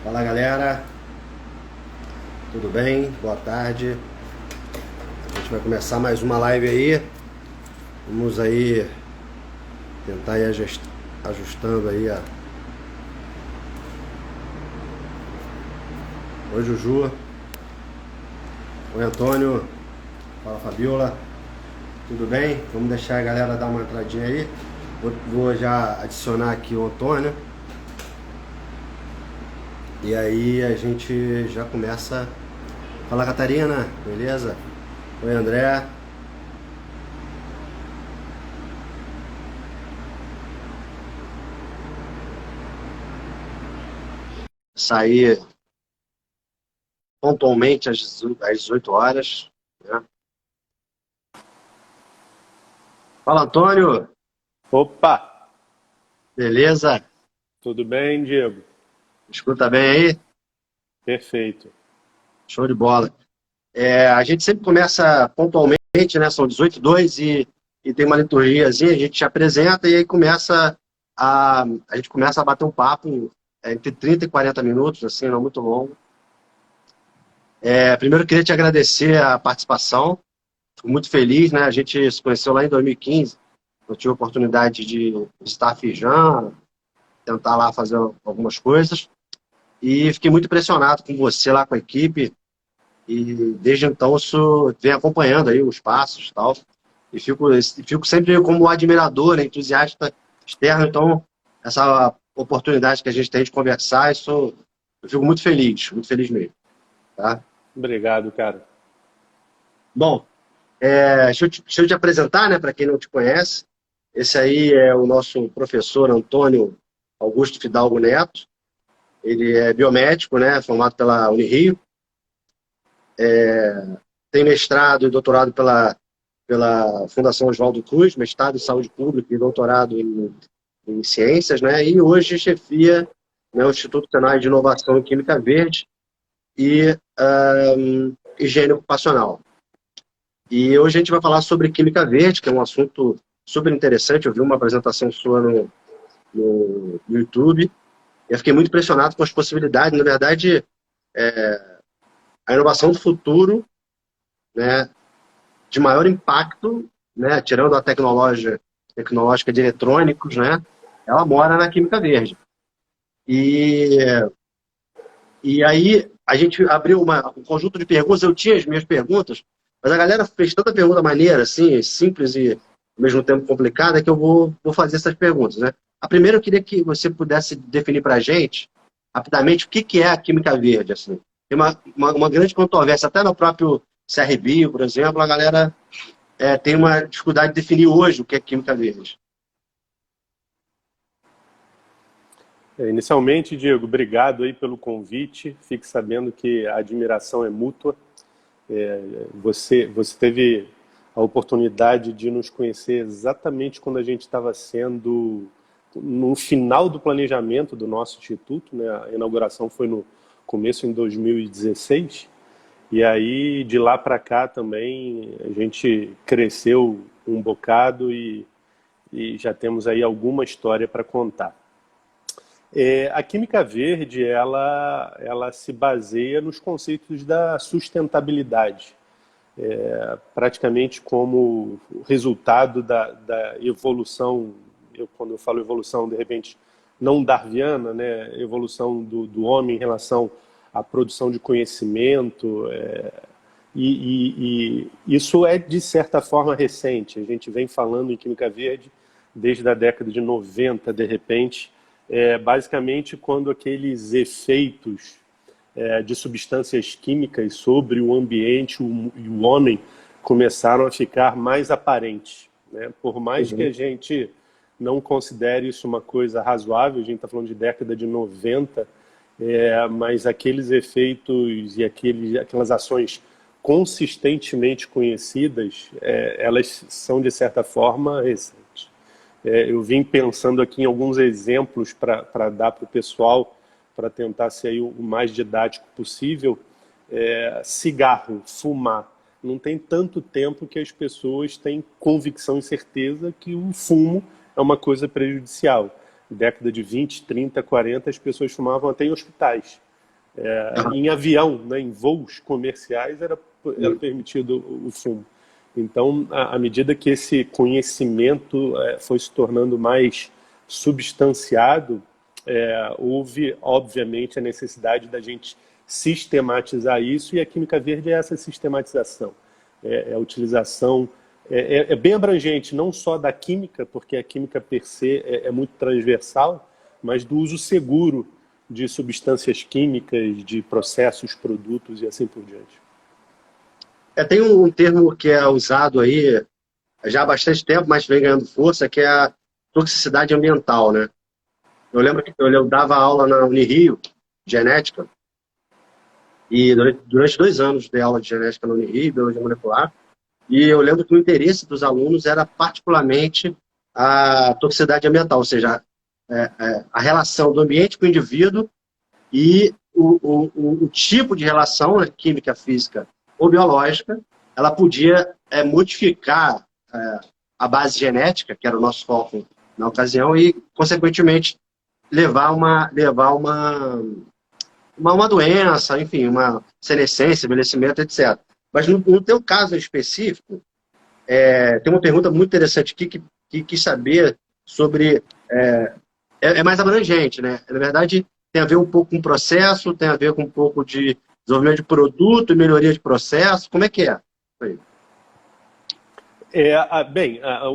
Fala galera, tudo bem? Boa tarde. A gente vai começar mais uma live aí. Vamos aí tentar ir ajustando aí a... Oi Juju. Oi Antônio. Fala Fabiola. Tudo bem? Vamos deixar a galera dar uma entradinha aí. Vou já adicionar aqui o Antônio. E aí a gente já começa. Fala Catarina, beleza? Oi André. Sair pontualmente às 18 horas, né? Fala Antônio, Opa, beleza? tudo bem, Diego? Escuta bem aí? Perfeito. Show de bola. A gente sempre começa pontualmente, né? São 18h02 e tem uma liturgiazinha, a gente te apresenta e aí a gente começa a bater um papo entre 30 e 40 minutos, assim, não muito longo. Primeiro eu queria te agradecer a participação, fico muito feliz, né? A gente se conheceu lá em 2015, eu tive a oportunidade de estar Fijan, tentar lá fazer algumas coisas e fiquei muito impressionado com você lá com a equipe. E desde então eu venho acompanhando aí os passos e tal. E fico sempre como admirador, né, entusiasta externo. Então, essa oportunidade que a gente tem de conversar, eu fico muito feliz mesmo. Tá? Obrigado, cara. Bom, deixa eu te apresentar, né, para quem não te conhece. Esse aí é o nosso professor Antônio Augusto Fidalgo Neto. Ele é biomédico, né, formado pela Unirio. Tem mestrado e doutorado pela Fundação Oswaldo Cruz, mestrado em saúde pública e doutorado em ciências, né? E hoje chefia, né, o Instituto Senai de Inovação em Química Verde e higiene ocupacional. E hoje a gente vai falar sobre química verde, que é um assunto super interessante. Eu vi uma apresentação sua no YouTube e eu fiquei muito impressionado com as possibilidades. Na verdade, a inovação do futuro, né, de maior impacto, né, tirando a tecnológica de eletrônicos, né, ela mora na química verde. E, e aí a gente abriu um conjunto de perguntas, eu tinha as minhas perguntas, mas a galera fez tanta pergunta maneira, assim, simples e ao mesmo tempo complicada, que eu vou fazer essas perguntas, né. A primeira eu queria que você pudesse definir para a gente, rapidamente, o que é a química verde, assim. Tem uma grande controvérsia, até no próprio CRB, por exemplo, a galera tem uma dificuldade de definir hoje o que é química verde. Inicialmente, Diego, obrigado aí pelo convite. Fique sabendo que a admiração é mútua. Você teve a oportunidade de nos conhecer exatamente quando a gente estava sendo no final do planejamento do nosso instituto, né? A inauguração foi no começo em 2016. E aí, de lá para cá também, a gente cresceu um bocado e já temos aí alguma história para contar. A química verde, ela se baseia nos conceitos da sustentabilidade, praticamente como resultado da evolução, quando eu falo evolução, de repente, não darwiniana, né, evolução do homem em relação à produção de conhecimento, e isso é, de certa forma, recente. A gente vem falando em química verde desde a década de 90, de repente, basicamente quando aqueles efeitos de substâncias químicas sobre o ambiente e o homem começaram a ficar mais aparentes, né? Por mais que a gente não considere isso uma coisa razoável, a gente está falando de década de 90, mas aqueles efeitos e aquelas ações consistentemente conhecidas, elas são, de certa forma, recentes. Eu vim pensando aqui em alguns exemplos para dar para o pessoal, para tentar ser aí o mais didático possível. Cigarro, fumar. não tem tanto tempo que as pessoas têm convicção e certeza que o fumo é uma coisa prejudicial. Década de 20, 30, 40, as pessoas fumavam até em hospitais. Em avião, né, em voos comerciais, era permitido o fumo. Então, à medida que esse conhecimento foi se tornando mais substanciado, houve, obviamente, a necessidade da gente sistematizar isso, e a Química Verde é essa sistematização. É a utilização, é bem abrangente, não só da química, porque a química per se é muito transversal, mas do uso seguro de substâncias químicas, de processos, produtos e assim por diante. Tem um termo que é usado aí já há bastante tempo, mas vem ganhando força, que é a toxicidade ambiental, né? Eu lembro que eu dava aula na Unirio, genética, e durante 2 anos dei aula de genética na Unirio, biologia molecular, e eu lembro que o interesse dos alunos era particularmente a toxicidade ambiental, ou seja, a relação do ambiente com o indivíduo e o tipo de relação, né, química, física ou biológica, ela podia modificar a base genética, que era o nosso foco na ocasião, e, consequentemente, levar uma doença, enfim, uma senescência, envelhecimento, etc. Mas no teu caso específico, tem uma pergunta muito interessante aqui que quis saber sobre... É mais abrangente, né? Na verdade, tem a ver um pouco com o processo, tem a ver com um pouco de desenvolvimento de produto e melhoria de processo. Como é que é?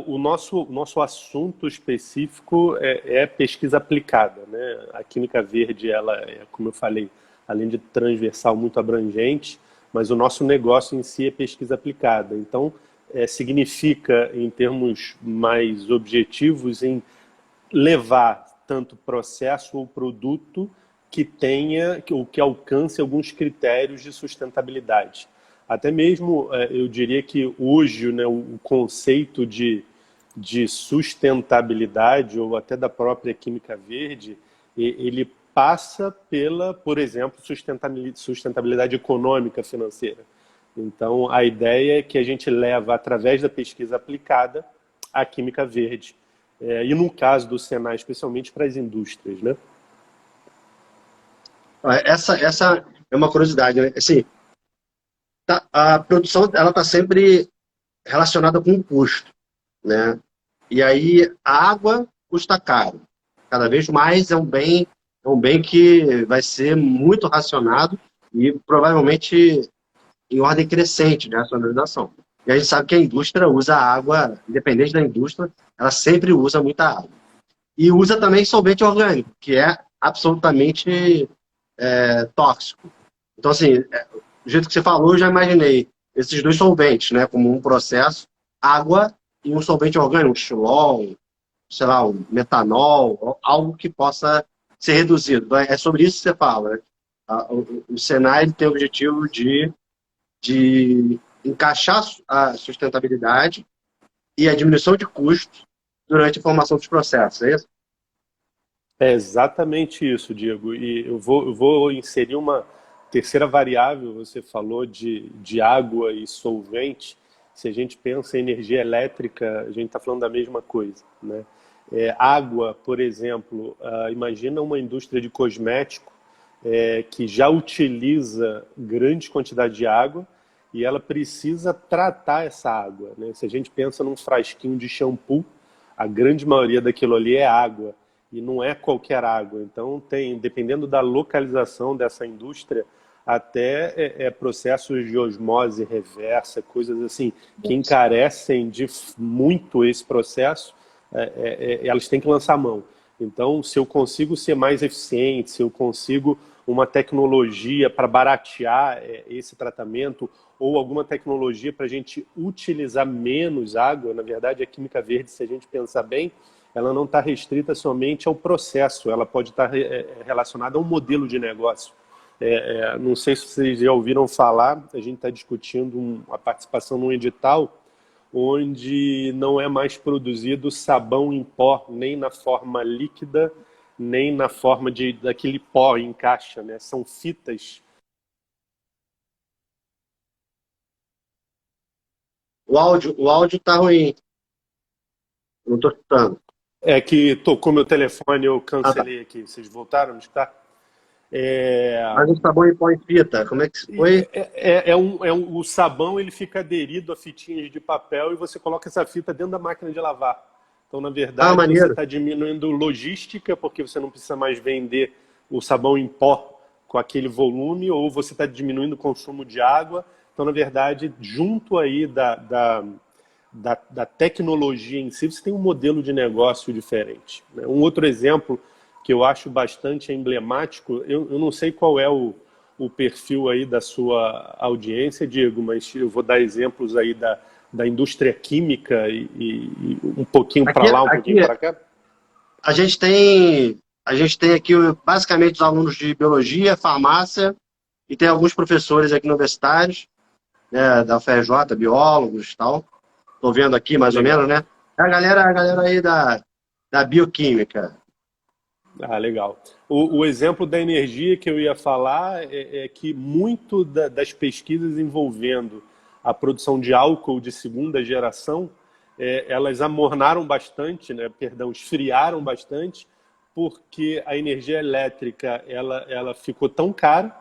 O nosso assunto específico é pesquisa aplicada, né? A Química Verde, ela é, como eu falei, além de transversal, muito abrangente, mas o nosso negócio em si é pesquisa aplicada. Então, significa, em termos mais objetivos, em levar tanto processo ou produto que tenha, ou que alcance alguns critérios de sustentabilidade. Até mesmo, eu diria que hoje, né, o conceito de sustentabilidade, ou até da própria Química Verde, ele passa pela, por exemplo, sustentabilidade econômica financeira. Então, a ideia é que a gente leva, através da pesquisa aplicada, a Química Verde. E no caso do Senai, especialmente para as indústrias, né? Essa é uma curiosidade, né? Assim, a produção ela está sempre relacionada com o custo, né? E aí a água custa caro. Cada vez mais é um bem que vai ser muito racionado e provavelmente em ordem crescente de racionalização. E a gente sabe que a indústria usa água, independente da indústria, ela sempre usa muita água. E usa também solvente orgânico, que é absolutamente tóxico. Então, assim, do jeito que você falou, eu já imaginei esses dois solventes, né, como um processo, água e um solvente orgânico, um xilol, sei lá, um metanol, algo que possa ser reduzido. Então, é sobre isso que você fala, né? O Senai ele tem o objetivo de encaixar a sustentabilidade e a diminuição de custos durante a formação dos processos, é isso? É exatamente isso, Diego. E eu vou inserir uma terceira variável. Você falou de água e solvente. Se a gente pensa em energia elétrica, a gente está falando da mesma coisa, né? Água, por exemplo, imagina uma indústria de cosmético que já utiliza grande quantidade de água e ela precisa tratar essa água, né? Se a gente pensa num frasquinho de shampoo, a grande maioria daquilo ali é água e não é qualquer água. Então tem, dependendo da localização dessa indústria, até processos de osmose reversa, coisas assim que encarecem de muito esse processo, elas têm que lançar mão. Então, se eu consigo ser mais eficiente, se eu consigo uma tecnologia para baratear esse tratamento, ou alguma tecnologia para a gente utilizar menos água, na verdade a Química Verde, se a gente pensar bem, ela não está restrita somente ao processo, ela pode estar relacionada a um modelo de negócio. Não sei se vocês já ouviram falar, a gente está discutindo a participação num edital onde não é mais produzido sabão em pó, nem na forma líquida, nem na forma daquele pó em caixa, né? São fitas O áudio tá ruim. Não tô escutando. É que tocou meu telefone, eu Ah, tá. cancelei aqui. Vocês voltaram a escutar? É, Mas o sabão em pó em fita, como é que foi? o sabão ele fica aderido a fitinhas de papel e você coloca essa fita dentro da máquina de lavar. Então, na Ah, verdade, você maneiro. está diminuindo logística, porque você não precisa mais vender o sabão em pó com aquele volume, ou você está diminuindo o consumo de água. Então, na verdade, junto aí da tecnologia em si, você tem um modelo de negócio diferente, né? Um outro exemplo que eu acho bastante emblemático, eu não sei qual é o perfil aí da sua audiência, Diego, mas eu vou dar exemplos aí da indústria química e um pouquinho Aqui, para lá, um pouquinho aqui para cá. a gente tem aqui basicamente os alunos de biologia, farmácia e tem alguns professores aqui universitários, né, da UFRJ, biólogos e tal. Estou vendo aqui mais ou menos, Legal. né? A galera aí da bioquímica. Ah, legal. O exemplo da energia que eu ia falar é que muito das pesquisas envolvendo a produção de álcool de segunda geração, elas amornaram bastante, né? Perdão, esfriaram bastante, porque a energia elétrica ela ficou tão cara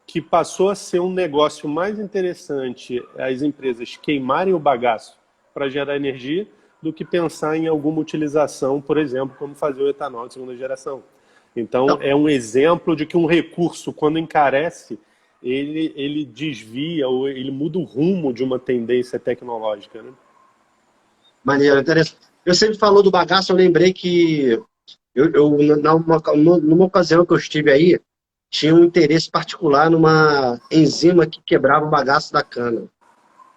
que passou a ser um negócio mais interessante as empresas queimarem o bagaço para gerar energia do que pensar em alguma utilização, por exemplo, como fazer o etanol de segunda geração. Então, Então, é um exemplo de que um recurso, quando encarece, ele desvia ou ele muda o rumo de uma tendência tecnológica, né? maneiro, interessante. Eu sempre falou do bagaço, eu lembrei que numa ocasião que eu estive aí, tinha um interesse particular numa enzima que quebrava o bagaço da cana.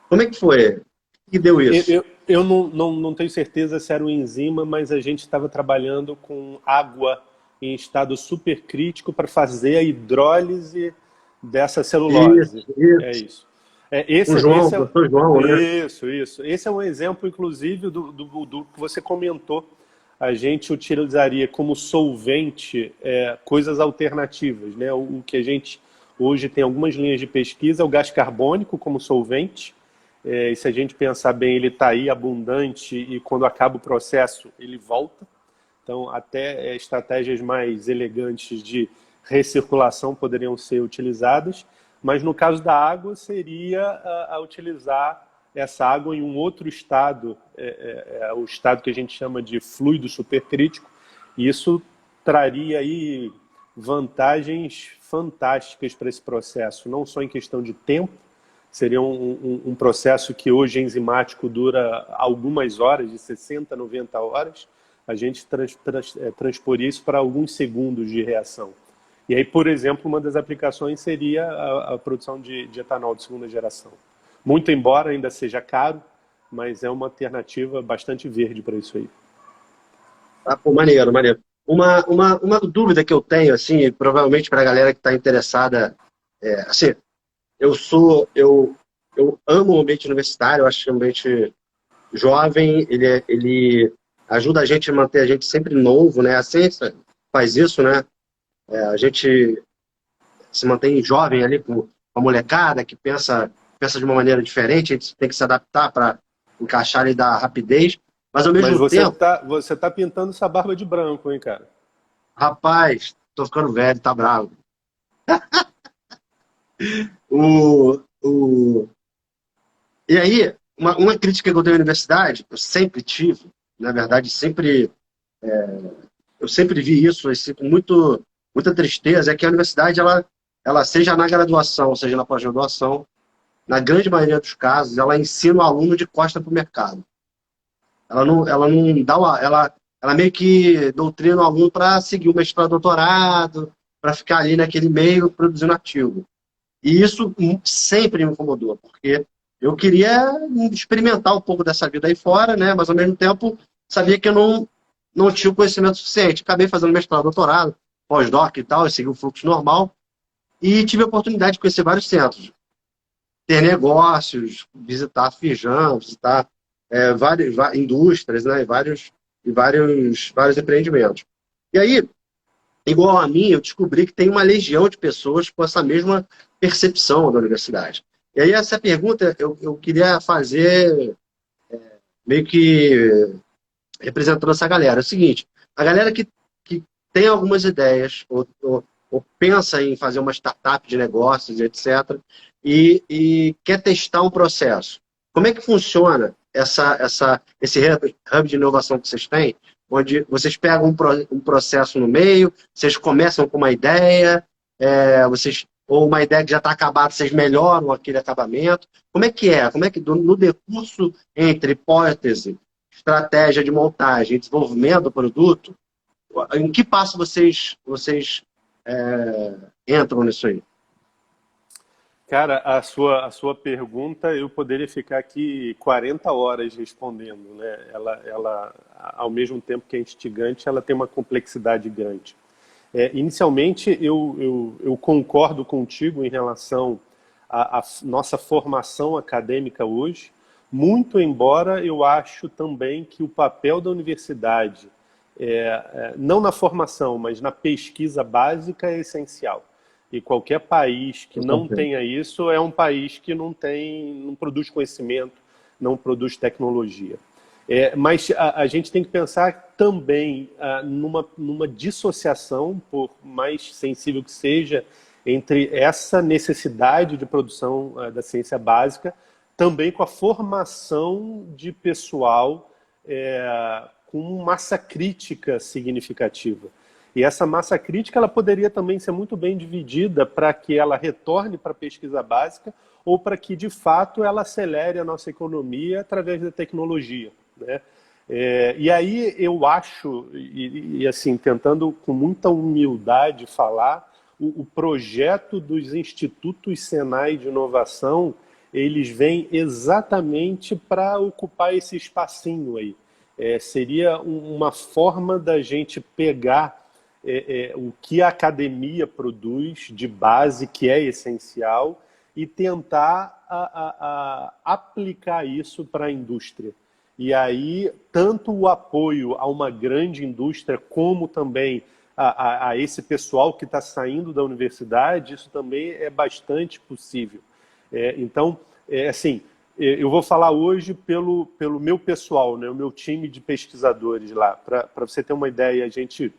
Como é que foi? O que deu isso? Eu não tenho certeza se era uma enzima, mas a gente estava trabalhando com água em estado supercrítico para fazer a hidrólise dessa celulose. Isso, É isso. isso. Com o João, o professor João, né? Isso. Esse é um exemplo, inclusive, do que você comentou. A gente utilizaria como solvente coisas alternativas, né? O que a gente hoje tem algumas linhas de pesquisa, é o gás carbônico como solvente. E se a gente pensar bem, ele está aí abundante e quando acaba o processo, ele volta. Então, até estratégias mais elegantes de recirculação poderiam ser utilizadas, mas no caso da água, seria a utilizar essa água em um outro estado, o estado que a gente chama de fluido supercrítico, e isso traria aí vantagens fantásticas para esse processo, não só em questão de tempo, seria um processo que hoje enzimático dura algumas horas, de 60 a 90 horas, a gente transpor isso para alguns segundos de reação. E aí, por exemplo, uma das aplicações seria a produção de etanol de segunda geração. Muito embora ainda seja caro, mas é uma alternativa bastante verde para isso aí. Ah, pô, maneiro, maneiro. Uma dúvida que eu tenho, assim, provavelmente para a galera que está interessada, assim, eu amo o ambiente universitário, eu acho que o ambiente jovem, ele ajuda a gente a manter a gente sempre novo, né? A ciência faz isso, né? A gente se mantém jovem ali com a molecada que pensa de uma maneira diferente, a gente tem que se adaptar para encaixar e dar rapidez, mas ao Mas mesmo tempo, você tá pintando essa barba de branco, hein, cara? rapaz, tô ficando velho, tá bravo. O, E aí, uma crítica que eu tenho à universidade, eu sempre tive, na verdade, eu sempre vi isso, assim, com muita tristeza, é que a universidade, ela seja na graduação, seja na pós-graduação, na grande maioria dos casos, ela ensina o aluno de costa para o mercado. Ela não dá ela meio que doutrina o aluno para seguir o mestrado, doutorado, para ficar ali naquele meio produzindo artigo. E isso sempre me incomodou, porque eu queria experimentar um pouco dessa vida aí fora, né? Mas ao mesmo tempo sabia que eu não tinha o conhecimento suficiente. Acabei fazendo mestrado, doutorado, pós-doc e tal, eu segui o fluxo normal e tive a oportunidade de conhecer vários centros, ter negócios, visitar a Fijan, visitar várias indústrias, né? Vários empreendimentos. E aí, igual a mim, eu descobri que tem uma legião de pessoas com essa mesma percepção da universidade. E aí essa pergunta eu queria fazer meio que representando essa galera. É o seguinte, a galera que tem algumas ideias ou pensa em fazer uma startup de negócios, etc., e quer testar um processo. Como é que funciona esse hub de inovação que vocês têm, onde vocês pegam um processo no meio, vocês começam com uma ideia, ou uma ideia que já está acabada, vocês melhoram aquele acabamento. Como é que é? Como é que no decurso entre hipótese, estratégia de montagem e desenvolvimento do produto, em que passo vocês entram nisso aí? Cara, a sua pergunta, eu poderia ficar aqui 40 horas respondendo, né? Ela, ao mesmo tempo que é instigante, ela tem uma complexidade grande. Inicialmente, eu concordo contigo em relação à nossa formação acadêmica hoje, muito embora eu acho também que o papel da universidade, não na formação, mas na pesquisa básica, é essencial. E qualquer país que não tenha isso é um país que não produz conhecimento, não produz tecnologia. Mas a gente tem que pensar também numa dissociação, por mais sensível que seja, entre essa necessidade de produção da ciência básica, também com a formação de pessoal com massa crítica significativa. E essa massa crítica ela poderia também ser muito bem dividida para que ela retorne para a pesquisa básica ou para que, de fato, ela acelere a nossa economia através da tecnologia, né? E aí eu acho, e assim, tentando com muita humildade falar, o projeto dos institutos Senai de inovação, eles vêm exatamente para ocupar esse espacinho aí. Seria uma forma da gente pegar o que a academia produz de base, que é essencial, e tentar aplicar isso para a indústria. E aí, tanto o apoio a uma grande indústria, como também a esse pessoal que está saindo da universidade, isso também é bastante possível. Então, assim, eu vou falar hoje pelo meu pessoal, né, o meu time de pesquisadores lá. Para você ter uma ideia, a gente...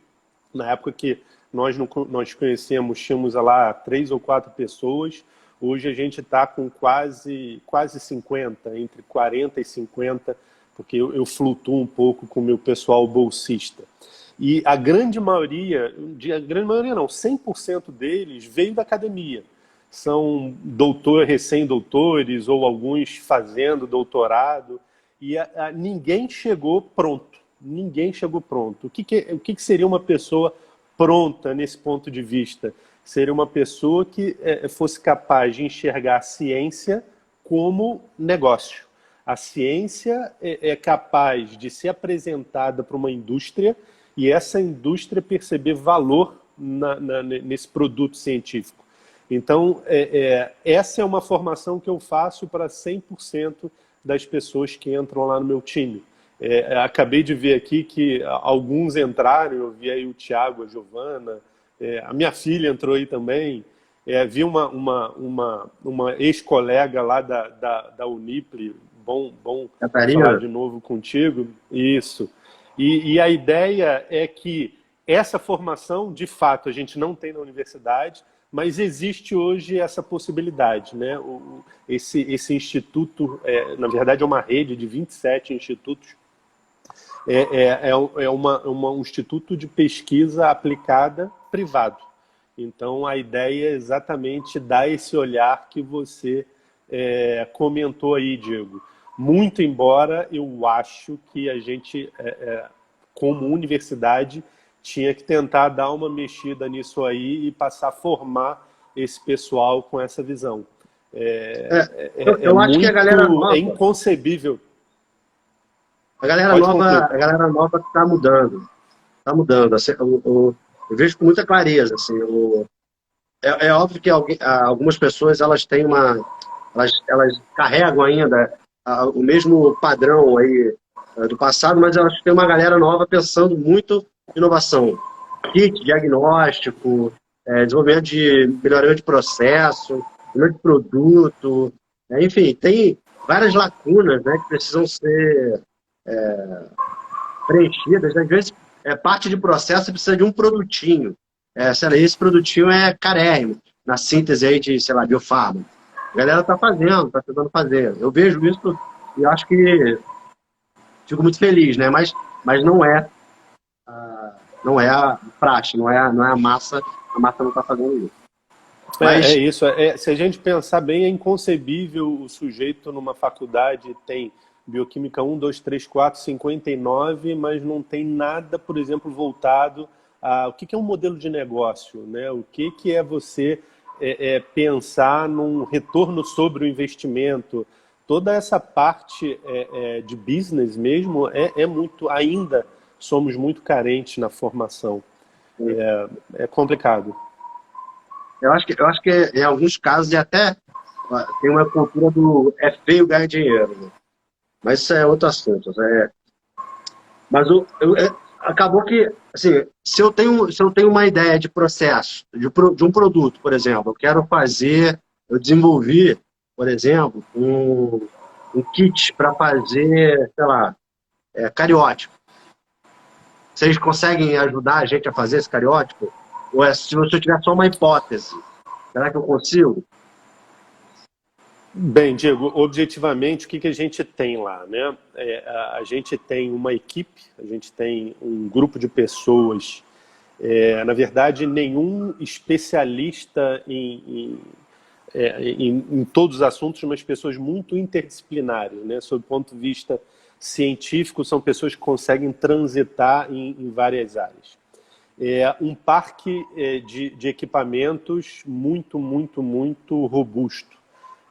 Na época que nós conhecemos, tínhamos lá 3 ou 4 pessoas. Hoje a gente está com quase 50, entre 40 e 50, porque eu flutuo um pouco com o meu pessoal bolsista. E a grande maioria não, 100% deles veio da academia. São recém-doutores ou alguns fazendo doutorado. E ninguém chegou pronto. Ninguém chegou pronto. O que seria uma pessoa pronta nesse ponto de vista? Seria uma pessoa que fosse capaz de enxergar a ciência como negócio. A ciência é capaz de ser apresentada para uma indústria e essa indústria perceber valor nesse produto científico. Então, essa é uma formação que eu faço para 100% das pessoas que entram lá no meu time. Acabei de ver aqui que alguns entraram, eu vi aí o Thiago, a Giovana, a minha filha entrou aí também, vi uma ex-colega lá da Unipli, bom falar de novo contigo, isso. E a ideia é que essa formação, de fato, a gente não tem na universidade, mas existe hoje essa possibilidade, né? Esse instituto, na verdade é uma rede de 27 institutos, um instituto de pesquisa aplicada privado. Então, a ideia é exatamente dar esse olhar que você comentou aí, Diego. Muito embora eu acho que a gente, como universidade, tinha que tentar dar uma mexida nisso aí e passar a formar esse pessoal com essa visão. Eu acho que a galera nova... É inconcebível. A galera nova está mudando. Está mudando. Assim, eu vejo com muita clareza. Assim, é óbvio que algumas pessoas elas têm elas carregam ainda o mesmo padrão aí do passado, mas eu acho que tem uma galera nova pensando muito em inovação. Kit, diagnóstico, desenvolvimento de melhoramento de processo, melhoramento de produto, Enfim, tem várias lacunas, né, que precisam ser preenchidas. Às vezes, parte de processo precisa de um produtinho. Sei lá, esse produtinho é carérrimo, na síntese aí de, sei lá, biofarma. A galera está fazendo, está tentando fazer. Eu vejo isso e acho que fico muito feliz, né? Mas não é a praxe, não é a massa não está fazendo isso. É Mas, isso. Se a gente pensar bem, é inconcebível o sujeito numa faculdade tem bioquímica 1, 2, 3, 4, 59, mas não tem nada, por exemplo, voltado a o que é um modelo de negócio, né? O que é você pensar num retorno sobre o investimento. Toda essa parte de business mesmo é muito, ainda somos muito carentes na formação. É complicado. eu acho que em alguns casos até tem uma cultura do é feio ganhar dinheiro, né? Mas isso é outro assunto. Mas acabou que, assim, se eu tenho uma ideia de processo, de um produto, por exemplo, eu desenvolvi, por exemplo, um kit para fazer, sei lá, cariótipo. Vocês conseguem ajudar a gente a fazer esse cariótipo? Ou se você tiver só uma hipótese, será que eu consigo? Bem, Diego, objetivamente, o que a gente tem lá, né? A gente tem uma equipe, a gente tem um grupo de pessoas, na verdade, nenhum especialista em todos os assuntos, mas pessoas muito interdisciplinares, né? Sob o ponto de vista científico, são pessoas que conseguem transitar em várias áreas. Um parque de equipamentos muito, muito, muito robusto.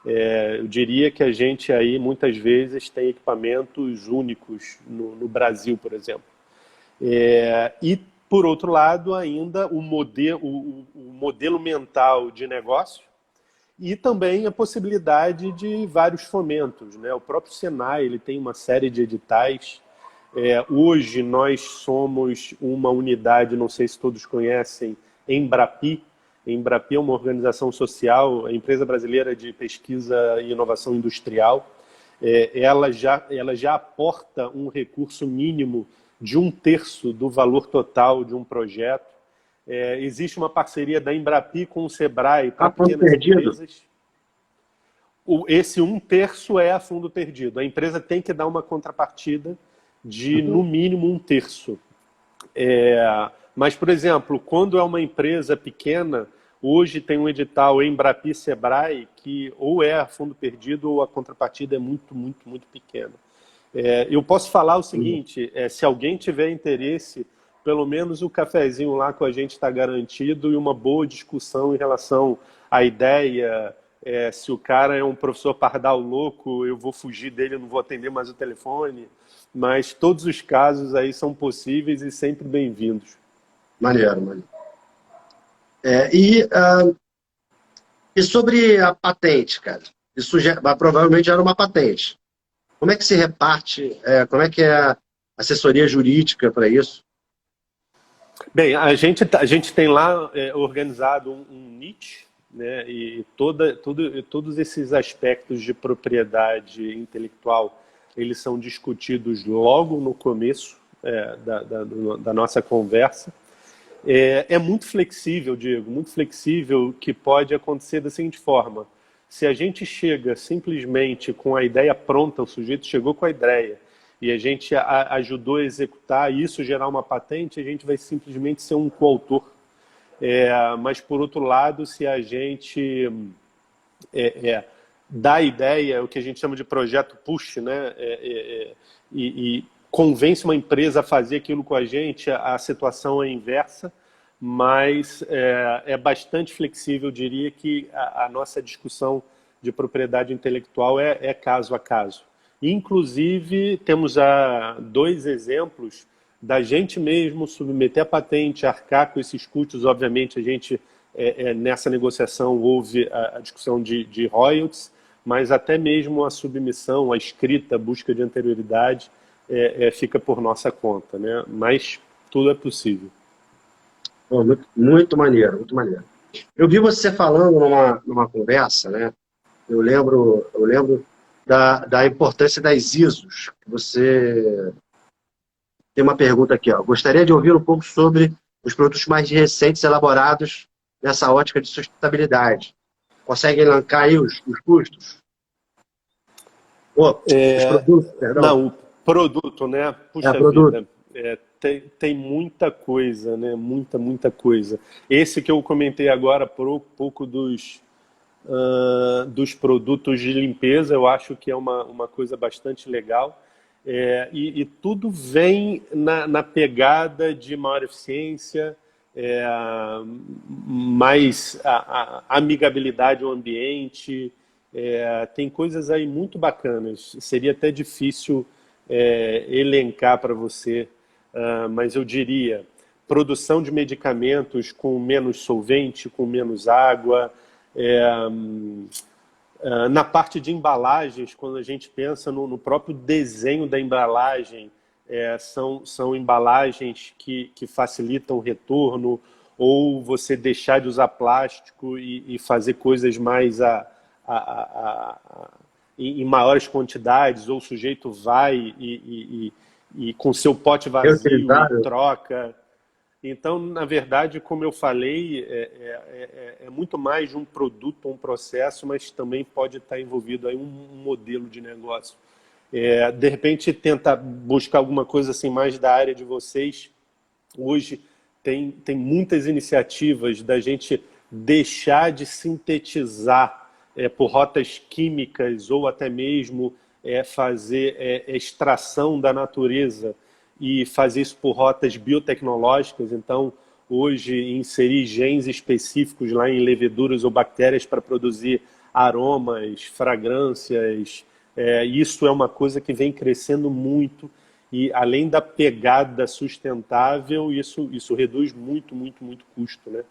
Eu diria que a gente aí muitas vezes tem equipamentos únicos no Brasil, por exemplo. E, por outro lado, ainda o modelo mental de negócio e também a possibilidade de vários fomentos, né? O próprio Senai ele tem uma série de editais. Hoje nós somos uma unidade, não sei se todos conhecem, Embrapi. Embrapi é uma organização social, a empresa brasileira de pesquisa e inovação industrial. Ela já aporta um recurso mínimo de 1/3 do valor total de um projeto. Existe uma parceria da Embrapi com o Sebrae para Fundo pequenas perdido? empresas. Esse 1/3 é a fundo perdido. A empresa tem que dar uma contrapartida de, no mínimo, 1/3. Mas, por exemplo, quando é uma empresa pequena, hoje tem um edital Embrapi Sebrae que ou é a fundo perdido ou a contrapartida é muito, muito, muito pequena. Eu posso falar o seguinte, se alguém tiver interesse, pelo menos o cafezinho lá com a gente está garantido e uma boa discussão em relação à ideia. Se o cara é um professor pardal louco, eu vou fugir dele, eu não vou atender mais o telefone. Mas todos os casos aí são possíveis e sempre bem-vindos. Maneiro, maneiro. E sobre a patente, cara? Isso provavelmente era uma patente. Como é que se reparte? Como é que é a assessoria jurídica para isso? Bem, a gente tem lá organizado um niche, né, e todos esses aspectos de propriedade intelectual, eles são discutidos logo no começo da nossa conversa. É muito flexível, Diego, muito flexível, que pode acontecer da seguinte forma. Se a gente chega simplesmente com a ideia pronta, o sujeito chegou com a ideia, e a gente ajudou a executar e isso gerar uma patente, a gente vai simplesmente ser um coautor. Mas, por outro lado, se a gente dá a ideia, o que a gente chama de projeto push, né? E convence uma empresa a fazer aquilo com a gente, a situação é inversa, mas é bastante flexível. Eu diria que a nossa discussão de propriedade intelectual é caso a caso. Inclusive, temos 2 exemplos da gente mesmo submeter a patente, arcar com esses custos. Obviamente, a gente, nessa negociação, houve a discussão de royalties, mas até mesmo a submissão, a escrita, a busca de anterioridade, fica por nossa conta, né? Mas tudo é possível. Pô, muito, muito maneiro, muito maneiro. Eu vi você falando numa conversa, né? Eu lembro da importância das ISOs. Você tem uma pergunta aqui, ó. Gostaria de ouvir um pouco sobre os produtos mais recentes elaborados nessa ótica de sustentabilidade. Consegue elencar aí os custos? Os produtos, perdão. Não, o produto, né? É, Puxa produto. vida, tem muita coisa, né? Muita coisa. Esse que eu comentei agora, por um pouco dos produtos de limpeza, eu acho que é uma coisa bastante legal. E tudo vem na pegada de maior eficiência, é, mais amigabilidade ao ambiente. Tem coisas aí muito bacanas. Seria até difícil elencar para você, mas eu diria produção de medicamentos com menos solvente, com menos água. é, Na parte de embalagens, quando a gente pensa no próprio desenho da embalagem, são embalagens que facilitam o retorno, ou você deixar de usar plástico e fazer coisas mais em maiores quantidades, ou o sujeito vai e com seu pote vazio e Reutilizável. troca. Então, na verdade, como eu falei, é muito mais de um produto, um processo, mas também pode estar envolvido aí um modelo de negócio. De repente, tentar buscar alguma coisa assim mais da área de vocês. Hoje tem muitas iniciativas da gente deixar de sintetizar por rotas químicas ou até mesmo fazer extração da natureza e fazer isso por rotas biotecnológicas. Então, hoje, inserir genes específicos lá em leveduras ou bactérias para produzir aromas, fragrâncias, isso é uma coisa que vem crescendo muito e, além da pegada sustentável, isso reduz muito custo, né?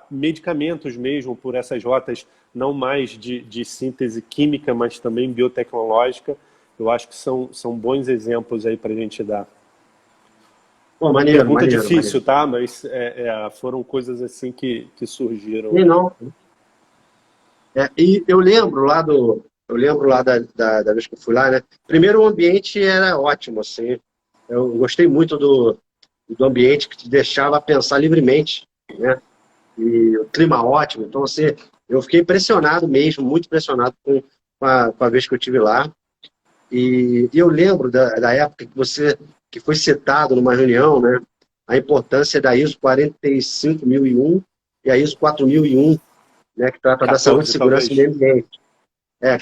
Medicamentos mesmo, por essas rotas não mais de síntese química, mas também biotecnológica, eu acho que são bons exemplos aí para a gente dar. Pô, maneiro, Pergunta maneiro, maneiro. difícil, tá? Mas foram coisas assim que surgiram E aí. não. E eu lembro lá da vez que eu fui lá, né? Primeiro, o ambiente era ótimo, assim. Eu gostei muito do ambiente que te deixava pensar livremente, né? E o clima ótimo. Então, assim, eu fiquei impressionado mesmo, muito impressionado com a vez que eu estive lá. E eu lembro da época que foi citado numa reunião, né? A importância da ISO 45001 e a ISO 4001, né? Que trata da saúde, 14, segurança e talvez. meio ambiente.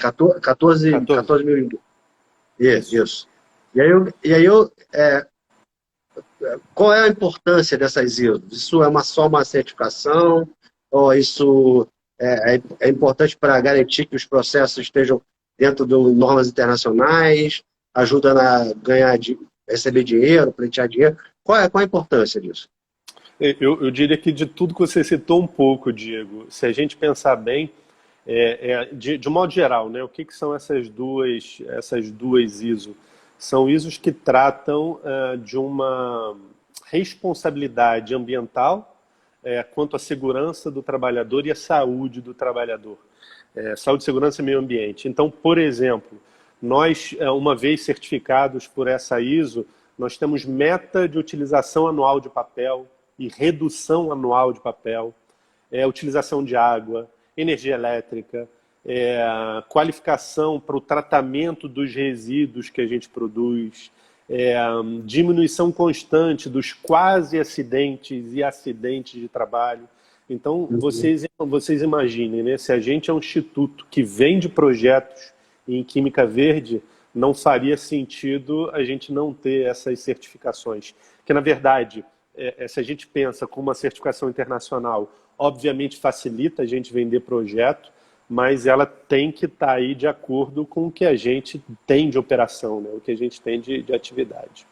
14, 14? 14 mil. Isso. Isso. Qual é a importância dessas ISOs? Isso só uma certificação? Ou isso é importante para garantir que os processos estejam dentro de normas internacionais? Ajuda a receber dinheiro, pleitear dinheiro? Qual a importância disso? Eu diria que de tudo que você citou um pouco, Diego, se a gente pensar bem, de um modo geral, né, o que são essas duas ISO? São ISOs que tratam de uma responsabilidade ambiental quanto à segurança do trabalhador e à saúde do trabalhador. Saúde, segurança e meio ambiente. Então, por exemplo, nós, uma vez certificados por essa ISO, nós temos meta de utilização anual de papel e redução anual de papel, utilização de água, energia elétrica, qualificação para o tratamento dos resíduos que a gente produz, diminuição constante dos quase acidentes e acidentes de trabalho. Então, vocês imaginem, né? Se a gente é um instituto que vende projetos em Química Verde, não faria sentido a gente não ter essas certificações. Porque, na verdade, se a gente pensa com uma certificação internacional, obviamente facilita a gente vender projeto, mas ela tem que estar aí de acordo com o que a gente tem de operação, né? O que a gente tem de atividade.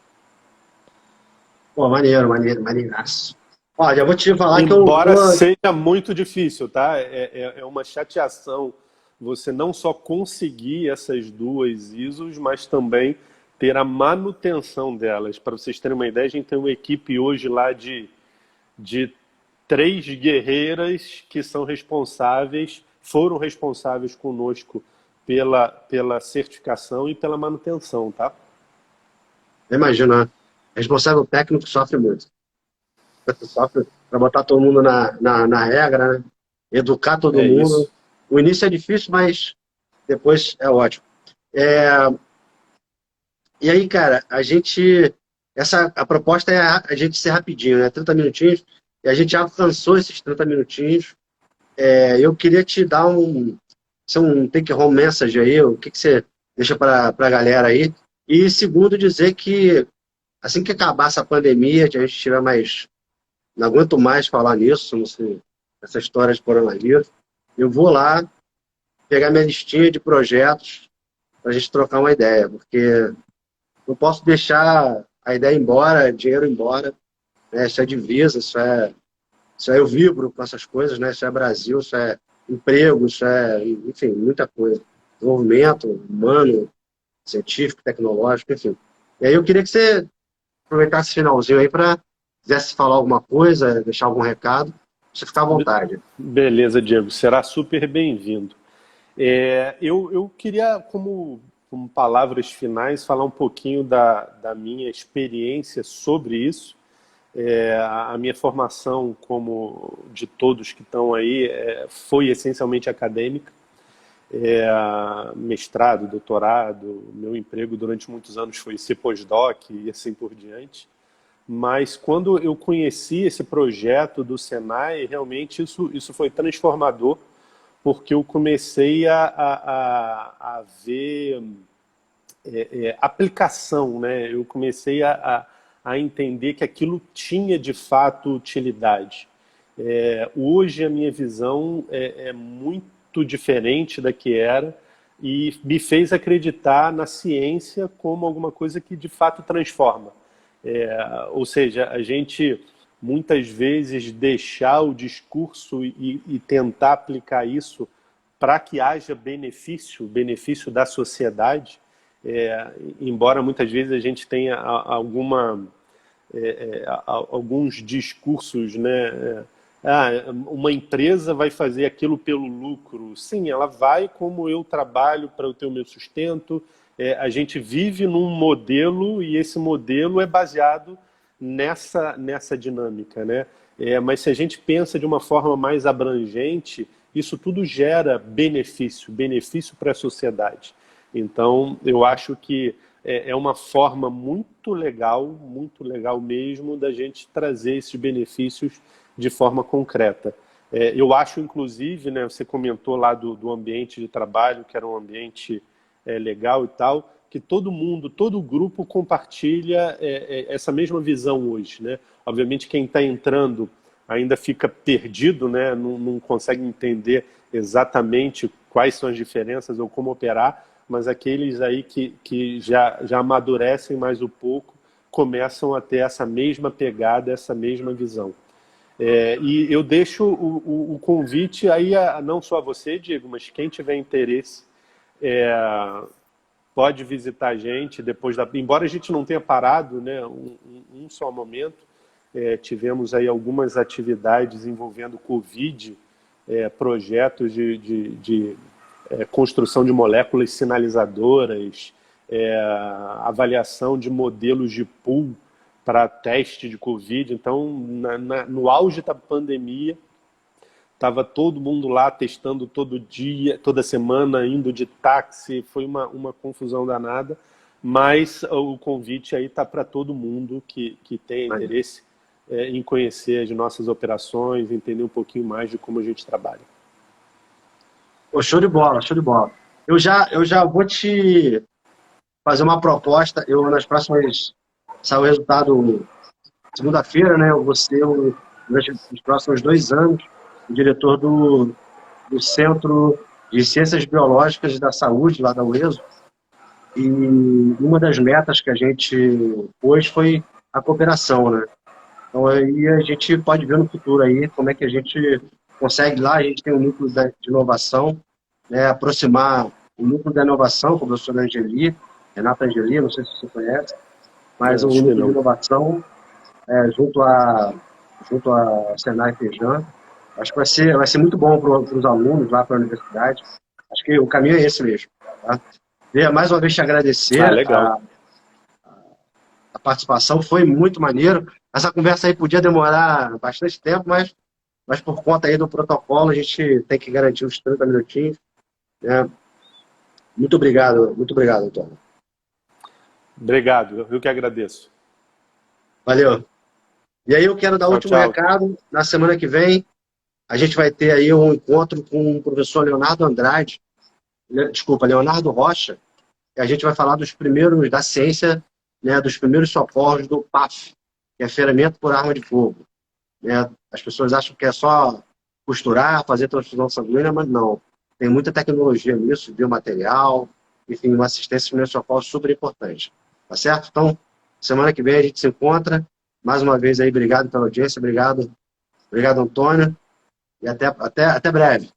Pô, maneiro, maneiro, maneiraço. Ó, já vou te falar que eu Embora tô. seja muito difícil, tá? É uma chateação você não só conseguir essas duas ISOs, mas também ter a manutenção delas. Para vocês terem uma ideia, a gente tem uma equipe hoje lá de 3 guerreiras que são responsáveis foram responsáveis conosco pela certificação e pela manutenção, tá? Imagina, responsável técnico sofre muito. Sofre para botar todo mundo na regra, né? Educar todo É mundo. isso. O início é difícil, mas depois é ótimo. E aí, cara, a proposta é a gente ser rapidinho, né? 30 minutinhos, e a gente já alcançou esses 30 minutinhos. Eu queria te dar um take-home message aí, o que você deixa para a galera aí. E segundo, dizer que assim que acabar essa pandemia, que a gente tiver mais. Não aguento mais falar nisso, não sei, essa história de coronavírus. Eu vou lá pegar minha listinha de projetos para a gente trocar uma ideia, porque não posso deixar a ideia embora, dinheiro embora, né? Isso é divisa, isso é eu vibro com essas coisas, né? Isso é Brasil, isso é emprego, isso é, enfim, muita coisa. Desenvolvimento humano, científico, tecnológico, enfim. E aí eu queria que você aproveitasse esse finalzinho aí para quisesse falar alguma coisa, deixar algum recado, você ficar à vontade. Beleza, Diego, será super bem-vindo. Eu queria, como palavras finais, falar um pouquinho da minha experiência sobre isso. A minha formação, como de todos que estão aí, foi essencialmente acadêmica. Mestrado, doutorado, meu emprego durante muitos anos foi ser pós-doc e assim por diante. Mas quando eu conheci esse projeto do Senai, realmente isso foi transformador, porque eu comecei a ver aplicação, né? Eu comecei a entender que aquilo tinha de fato utilidade. Hoje a minha visão é muito diferente da que era e me fez acreditar na ciência como alguma coisa que de fato transforma. Ou seja, a gente muitas vezes deixar o discurso e tentar aplicar isso para que haja benefício da sociedade, embora muitas vezes a gente tenha alguns discursos, né? Uma empresa vai fazer aquilo pelo lucro. Sim, ela vai, como eu trabalho para eu ter o meu sustento. A gente vive num modelo e esse modelo é baseado nessa dinâmica, né? Mas se a gente pensa de uma forma mais abrangente, isso tudo gera benefício para a sociedade. Então, eu acho que é uma forma muito legal mesmo, da gente trazer esses benefícios de forma concreta. Eu acho, inclusive, né, você comentou lá do ambiente de trabalho, que era um ambiente legal e tal, que todo mundo, todo grupo compartilha essa mesma visão hoje, né? Obviamente, quem está entrando ainda fica perdido, né? Não consegue entender exatamente quais são as diferenças ou como operar, mas aqueles aí que já amadurecem mais um pouco começam a ter essa mesma pegada, essa mesma visão. E eu deixo o convite aí, não só a você, Diego, mas quem tiver interesse, pode visitar a gente depois embora a gente não tenha parado, né, um só momento, tivemos aí algumas atividades envolvendo Covid, projetos de construção de moléculas sinalizadoras, avaliação de modelos de pool para teste de Covid. Então, no auge da pandemia, estava todo mundo lá testando todo dia, toda semana, indo de táxi, foi uma confusão danada, mas o convite aí está para todo mundo que tem interesse em conhecer as nossas operações, entender um pouquinho mais de como a gente trabalha. Pô, show de bola, show de bola. Eu já vou te fazer uma proposta. Nas próximas. Sai o resultado segunda-feira, né? Eu vou ser, durante os próximos 2 anos, o diretor do Centro de Ciências Biológicas da Saúde, lá da UESO. E uma das metas que a gente pôs foi a cooperação, né? Então aí a gente pode ver no futuro aí como é que a gente consegue lá, a gente tem um núcleo de inovação, né, aproximar o núcleo da inovação com a professora Angeli, Renata Angeli, não sei se você conhece, mas o núcleo de inovação junto a Senai Fejan, Acho que vai ser muito bom para os alunos lá para a universidade. Acho que o caminho é esse mesmo. Tá? Queria mais uma vez te Ah, agradecer legal. a participação, foi muito maneiro. Essa conversa aí podia demorar bastante tempo, mas por conta aí do protocolo, a gente tem que garantir os 30 minutinhos. Né? Muito obrigado, Antônio. Obrigado, eu que agradeço. Valeu. E aí eu quero dar o Tchau, último tchau. recado. Na semana que vem, a gente vai ter aí um encontro com o professor Leonardo Andrade, desculpa, Leonardo Rocha, e a gente vai falar dos primeiros, da ciência, né, dos primeiros socorros do PAF, que é ferimento por arma de fogo. Né? As pessoas acham que é só costurar, fazer transfusão sanguínea, mas não. Tem muita tecnologia nisso, biomaterial, enfim, uma assistência de primeiros socorros super importante. Tá certo? Então, semana que vem a gente se encontra. Mais uma vez aí, obrigado pela audiência, obrigado, Antônio, e até breve.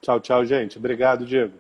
Tchau, tchau, gente. Obrigado, Diego.